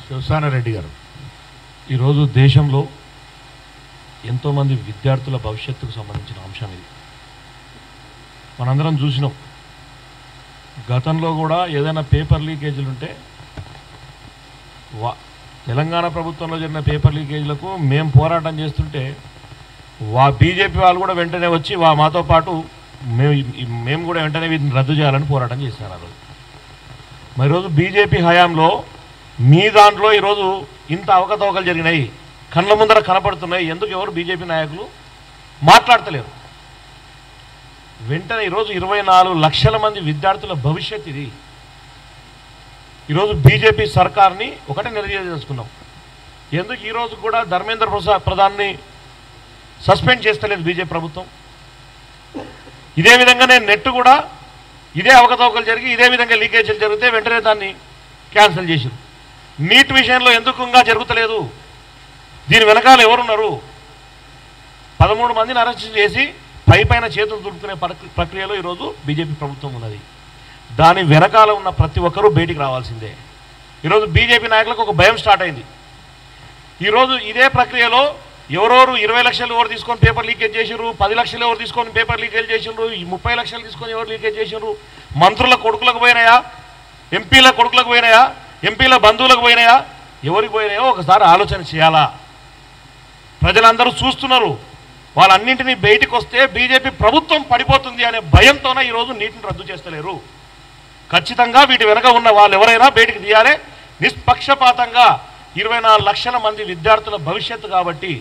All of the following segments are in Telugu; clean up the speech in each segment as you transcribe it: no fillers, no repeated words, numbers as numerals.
శివసానారెడ్డి గారు, ఈరోజు దేశంలో ఎంతోమంది విద్యార్థుల భవిష్యత్తుకు సంబంధించిన అంశం ఇది. మనందరం చూసినాం. గతంలో కూడా ఏదైనా పేపర్ లీకేజీలు ఉంటే తెలంగాణ ప్రభుత్వంలో జరిగిన పేపర్ లీకేజీలకు మేము పోరాటం చేస్తుంటే బీజేపీ వాళ్ళు కూడా వెంటనే వచ్చి మాతో పాటు మేము కూడా వెంటనే వీటిని రద్దు చేయాలని పోరాటం చేశారు ఆ రోజు. మరి ఈరోజు బీజేపీ హయాంలో మీ దాంట్లో ఈరోజు ఇంత అవకతవకలు జరిగినాయి, కళ్ళ ముందర కనపడుతున్నాయి. ఎందుకు ఎవరు బీజేపీ నాయకులు మాట్లాడతలేరు? వెంటనే ఈరోజు 24 లక్షల మంది విద్యార్థుల భవిష్యత్ ఇది. ఈరోజు బీజేపీ సర్కార్ని ఒకటే నిలదీయదలుచుకున్నాం. ఎందుకు ఈరోజు కూడా ధర్మేంద్ర ప్రధాన్ని సస్పెండ్ చేస్తలేదు బీజేపీ ప్రభుత్వం? ఇదే విధంగానే నెట్ కూడా ఇదే అవకతవకలు జరిగి ఇదే విధంగా లీకేజీలు జరిగితే వెంటనే దాన్ని క్యాన్సిల్ చేశారు. నీట్ విషయంలో ఎందుకుగా జరుగుతలేదు? దీని వెనకాల ఎవరున్నారు? 13 మందిని అరెస్ట్ చేసి పైన చేతులు దులుపుకునే ప్రక్రియలో ఈరోజు బీజేపీ ప్రభుత్వం ఉన్నది. దాని వెనకాల ఉన్న ప్రతి ఒక్కరూ బయటికి రావాల్సిందే. ఈరోజు బీజేపీ నాయకులకు ఒక భయం స్టార్ట్ అయింది. ఈరోజు ఇదే ప్రక్రియలో ఎవరెవరు 20 లక్షలు ఎవరు తీసుకొని పేపర్ లీకేజ్ చేసినారు, 10 లక్షలు ఎవరు తీసుకొని పేపర్ లీకేజ్ చేసినారు, 30 లక్షలు తీసుకొని ఎవరు లీకేజ్ చేసినారు, మంత్రుల కొడుకులకు పోయినాయా, ఎంపీల కొడుకులకు పోయినాయా, ఎంపీల బంధువులకు పోయినాయా, ఎవరికి పోయినాయో ఒకసారి ఆలోచన చేయాలా? ప్రజలందరూ చూస్తున్నారు. వాళ్ళన్నింటినీ బయటికి వస్తే బీజేపీ ప్రభుత్వం పడిపోతుంది అనే భయంతోనే ఈరోజు నీటిని రద్దు చేస్తలేరు. ఖచ్చితంగా వీటి వెనక ఉన్న వాళ్ళు ఎవరైనా బయటికి తీయాలి. నిష్పక్షపాతంగా 24 లక్షల మంది విద్యార్థుల భవిష్యత్తు కాబట్టి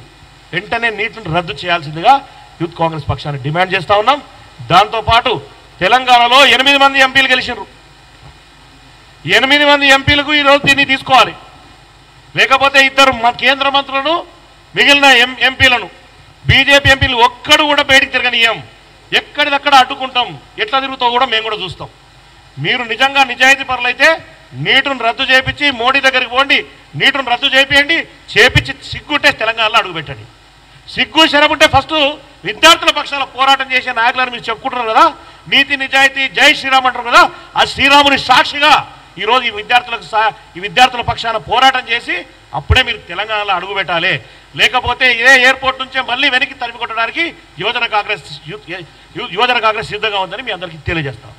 వెంటనే నీటిని రద్దు చేయాల్సిందిగా యూత్ కాంగ్రెస్ పక్షాన్ని డిమాండ్ చేస్తూ ఉన్నాం. దాంతోపాటు తెలంగాణలో 8 మంది ఎంపీలు గెలిచారు. 8 మంది ఎంపీలకు ఈరోజు దీన్ని తీసుకోవాలి. లేకపోతే 2 కేంద్ర మంత్రులను మిగిలిన ఎంపీలను బీజేపీ ఎంపీలు ఒక్కడు కూడా బయటికి తిరగనీయం. ఎక్కడిదక్కడ అడ్డుకుంటాం. ఎట్లా తిరుగుతావు కూడా మేము కూడా చూస్తాం. మీరు నిజంగా నిజాయితీ పరులైతే నీటును రద్దు చేయించి మోడీ దగ్గరికి పోండి, నీటును రద్దు చేయించి సిగ్గుంటే తెలంగాణలో అడుగుపెట్టండి. సిగ్గు శరముంటే ఫస్ట్ విద్యార్థుల పక్షాల పోరాటం చేసే నాయకులను మీరు చెప్పుకుంటున్నారు కదా, నీతి నిజాయితీ జై శ్రీరామ్ అంటారు కదా, ఆ శ్రీరాముని సాక్షిగా ఈరోజు ఈ విద్యార్థుల పక్షాన పోరాటం చేసి అప్పుడే మీరు తెలంగాణలో అడుగుపెట్టాలి. లేకపోతే ఇదే ఎయిర్పోర్ట్ నుంచే మళ్ళీ వెనక్కి తరిమి కొట్టడానికి యువజన కాంగ్రెస్ సిద్ధంగా ఉందని మీ అందరికీ తెలియజేస్తాం.